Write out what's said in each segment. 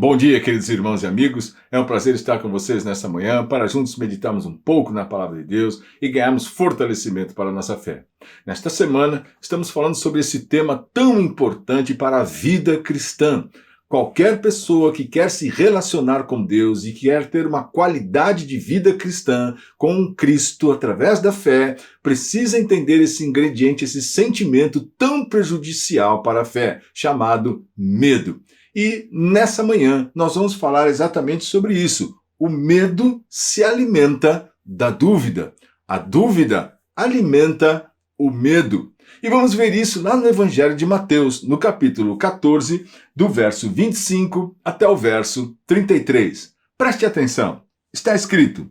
Bom dia, queridos irmãos e amigos. É um prazer estar com vocês nesta manhã para juntos meditarmos um pouco na palavra de Deus e ganharmos fortalecimento para a nossa fé. Nesta semana, estamos falando sobre esse tema tão importante para a vida cristã. Qualquer pessoa que quer se relacionar com Deus e quer ter uma qualidade de vida cristã com Cristo através da fé, precisa entender esse ingrediente, esse sentimento tão prejudicial para a fé, chamado medo. E nessa manhã nós vamos falar exatamente sobre isso. O medo se alimenta da dúvida. A dúvida alimenta o medo. E vamos ver isso lá no Evangelho de Mateus, no capítulo 14, do verso 25 até o verso 33. Preste atenção. Está escrito: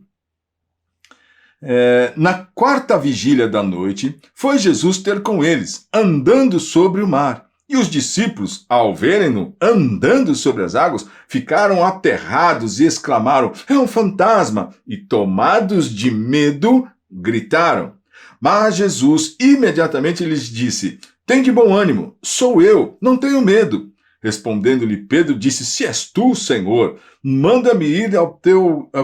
na quarta vigília da noite, foi Jesus ter com eles, andando sobre o mar. E os discípulos, ao verem-no andando sobre as águas, ficaram aterrados e exclamaram: "É um fantasma!" E, tomados de medo, gritaram. Mas Jesus imediatamente lhes disse: "Tende bom ânimo, sou eu, não tenho medo." Respondendo-lhe Pedro, disse: "Se és tu, Senhor, manda-me ir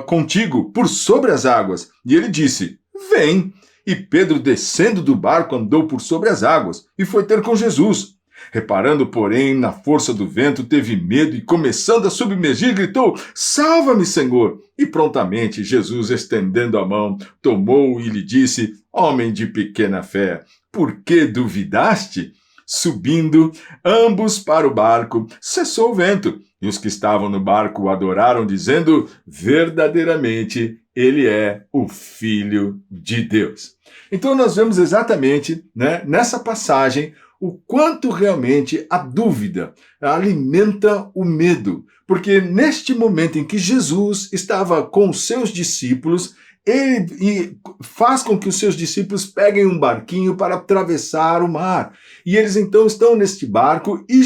contigo por sobre as águas." E ele disse: "Vem." E Pedro, descendo do barco, andou por sobre as águas e foi ter com Jesus. Reparando, porém, na força do vento, teve medo e, começando a submergir, gritou: "Salva-me, Senhor!" E prontamente Jesus, estendendo a mão, tomou-o e lhe disse: "Homem de pequena fé, por que duvidaste?" Subindo ambos para o barco, cessou o vento, e os que estavam no barco o adoraram, dizendo: "Verdadeiramente, ele é o Filho de Deus." Então nós vemos exatamente, nessa passagem, o quanto realmente a dúvida alimenta o medo. Porque neste momento em que Jesus estava com os seus discípulos, ele faz com que os seus discípulos peguem um barquinho para atravessar o mar. E eles então estão neste barco e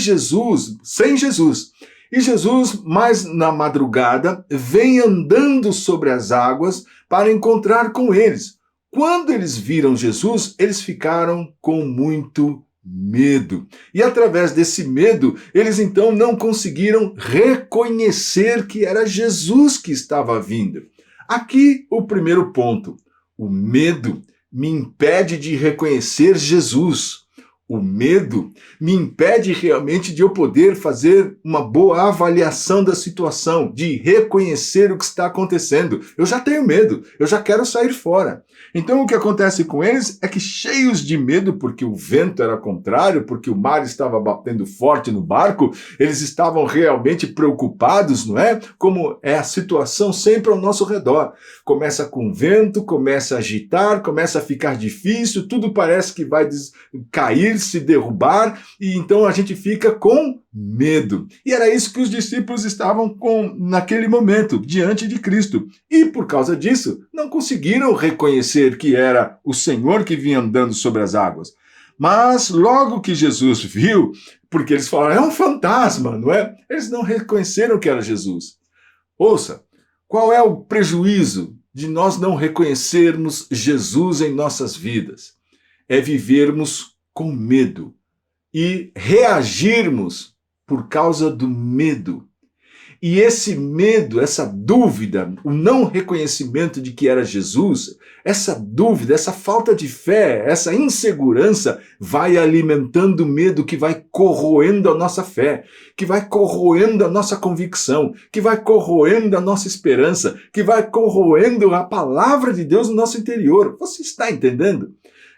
sem Jesus. E Jesus, mais na madrugada, vem andando sobre as águas para encontrar com eles. Quando eles viram Jesus, eles ficaram com muito medo. E através desse medo, eles então não conseguiram reconhecer que era Jesus que estava vindo. Aqui o primeiro ponto. O medo me impede de reconhecer Jesus. O medo me impede realmente de eu poder fazer uma boa avaliação da situação, de reconhecer o que está acontecendo. Eu já tenho medo, eu já quero sair fora. Então o que acontece com eles é que, cheios de medo, porque o vento era contrário, porque o mar estava batendo forte no barco, eles estavam realmente preocupados, não é? Como é a situação sempre ao nosso redor. Começa com vento, começa a agitar, começa a ficar difícil, tudo parece que vai cair, se derrubar, e então a gente fica com medo. E era isso que os discípulos estavam com naquele momento, diante de Cristo. E por causa disso, não conseguiram reconhecer que era o Senhor que vinha andando sobre as águas. Mas logo que Jesus viu, porque eles falaram: "É um fantasma", não é? Eles não reconheceram que era Jesus. Ouça, qual é o prejuízo de nós não reconhecermos Jesus em nossas vidas? É vivermos com medo e reagirmos por causa do medo. E esse medo, essa dúvida, o não reconhecimento de que era Jesus, essa dúvida, essa falta de fé, essa insegurança vai alimentando o medo que vai corroendo a nossa fé, que vai corroendo a nossa convicção, que vai corroendo a nossa esperança, que vai corroendo a palavra de Deus no nosso interior. Você está entendendo?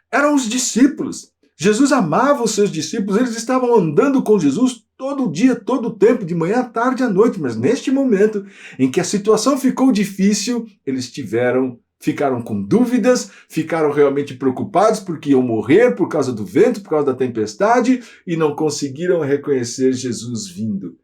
Eram os discípulos. Jesus amava os seus discípulos, eles estavam andando com Jesus todo dia, todo o tempo, de manhã à tarde à noite, mas neste momento em que a situação ficou difícil, eles ficaram com dúvidas, ficaram realmente preocupados porque iam morrer por causa do vento, por causa da tempestade, e não conseguiram reconhecer Jesus vindo.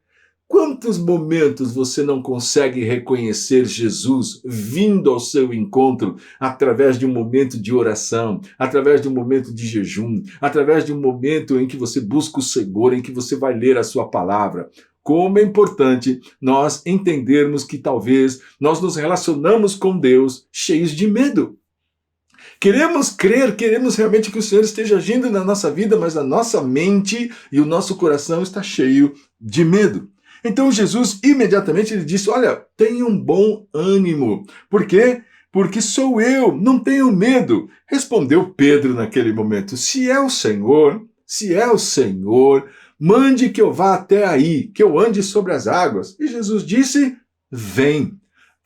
Quantos momentos você não consegue reconhecer Jesus vindo ao seu encontro através de um momento de oração, através de um momento de jejum, através de um momento em que você busca o Senhor, em que você vai ler a sua palavra? Como é importante nós entendermos que talvez nós nos relacionamos com Deus cheios de medo. Queremos crer, queremos realmente que o Senhor esteja agindo na nossa vida, mas a nossa mente e o nosso coração está cheio de medo. Então Jesus imediatamente ele disse, olha, tenha um bom ânimo. Por quê? Porque sou eu, não tenho medo. Respondeu Pedro naquele momento, se é o Senhor, mande que eu vá até aí, que eu ande sobre as águas. E Jesus disse, vem.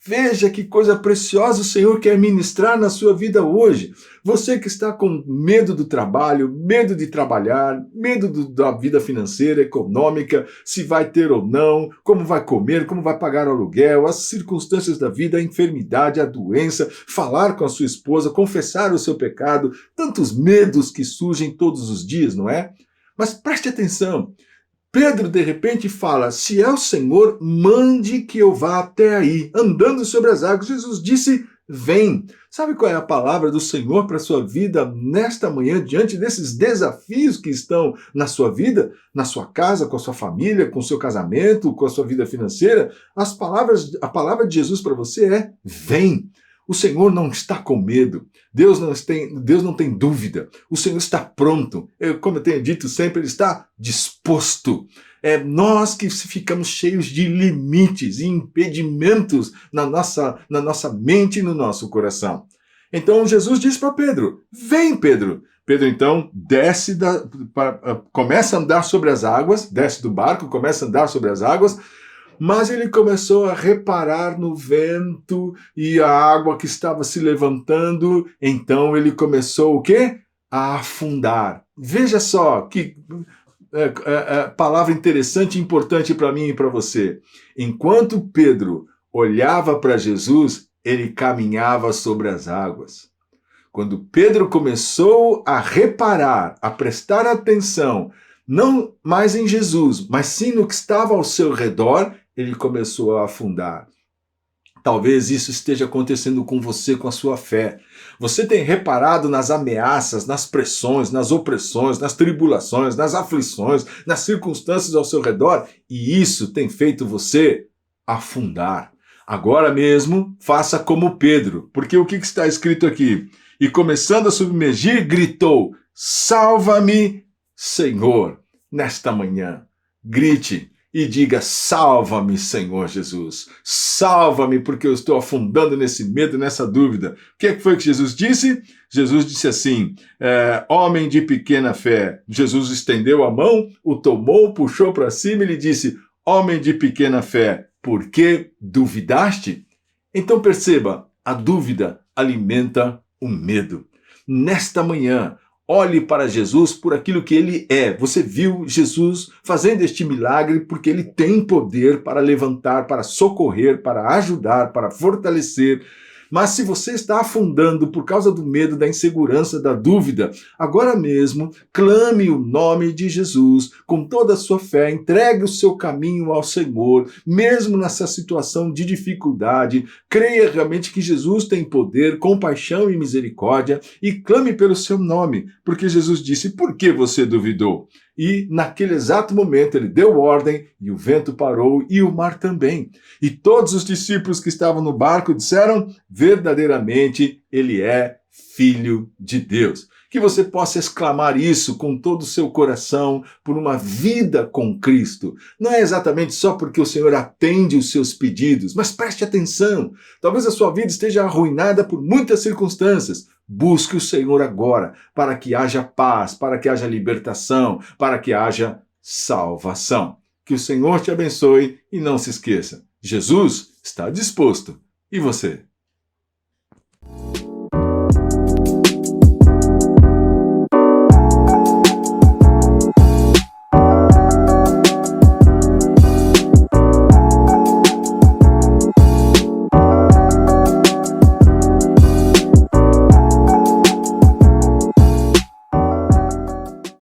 Veja que coisa preciosa o Senhor quer ministrar na sua vida hoje. Você que está com medo do trabalho, medo de trabalhar, medo da vida financeira, econômica, se vai ter ou não, como vai comer, como vai pagar o aluguel, as circunstâncias da vida, a enfermidade, a doença, falar com a sua esposa, confessar o seu pecado, tantos medos que surgem todos os dias, não é? Mas preste atenção. Pedro, de repente, fala, se é o Senhor, mande que eu vá até aí, andando sobre as águas. Jesus disse, vem. Sabe qual é a palavra do Senhor para a sua vida nesta manhã, diante desses desafios que estão na sua vida, na sua casa, com a sua família, com o seu casamento, com a sua vida financeira? A palavra de Jesus para você é, vem. O Senhor não está com medo. Deus não tem dúvida. O Senhor está pronto. Como eu tenho dito sempre, Ele está disposto. É nós que ficamos cheios de limites e impedimentos na nossa mente e no nosso coração. Então Jesus disse para Pedro, vem Pedro. Pedro então começa a andar sobre as águas, desce do barco, começa a andar sobre as águas, mas ele começou a reparar no vento e a água que estava se levantando. Então ele começou o quê? A afundar. Veja só que palavra interessante e importante para mim e para você. Enquanto Pedro olhava para Jesus, ele caminhava sobre as águas. Quando Pedro começou a reparar, a prestar atenção, não mais em Jesus, mas sim no que estava ao seu redor, ele começou a afundar. Talvez isso esteja acontecendo com você, com a sua fé. Você tem reparado nas ameaças, nas pressões, nas opressões, nas tribulações, nas aflições, nas circunstâncias ao seu redor, e isso tem feito você afundar. Agora mesmo, faça como Pedro, porque o que está escrito aqui? E começando a submergir, gritou, salva-me, Senhor, nesta manhã. Grite e diga, salva-me, Senhor Jesus. Salva-me, porque eu estou afundando nesse medo, nessa dúvida. O que foi que Jesus disse? Jesus disse assim, homem de pequena fé. Jesus estendeu a mão, o tomou, puxou para cima e lhe disse, homem de pequena fé, por que duvidaste? Então perceba, a dúvida alimenta o medo. Nesta manhã, olhe para Jesus por aquilo que Ele é. Você viu Jesus fazendo este milagre porque Ele tem poder para levantar, para socorrer, para ajudar, para fortalecer. Mas se você está afundando por causa do medo, da insegurança, da dúvida, agora mesmo clame o nome de Jesus com toda a sua fé, entregue o seu caminho ao Senhor, mesmo nessa situação de dificuldade, creia realmente que Jesus tem poder, compaixão e misericórdia e clame pelo seu nome, porque Jesus disse, por que você duvidou? E naquele exato momento ele deu ordem e o vento parou e o mar também. E todos os discípulos que estavam no barco disseram, verdadeiramente ele é Filho de Deus. Que você possa exclamar isso com todo o seu coração por uma vida com Cristo. Não é exatamente só porque o Senhor atende os seus pedidos, mas preste atenção. Talvez a sua vida esteja arruinada por muitas circunstâncias. Busque o Senhor agora, para que haja paz, para que haja libertação, para que haja salvação. Que o Senhor te abençoe e não se esqueça, Jesus está disposto. E você?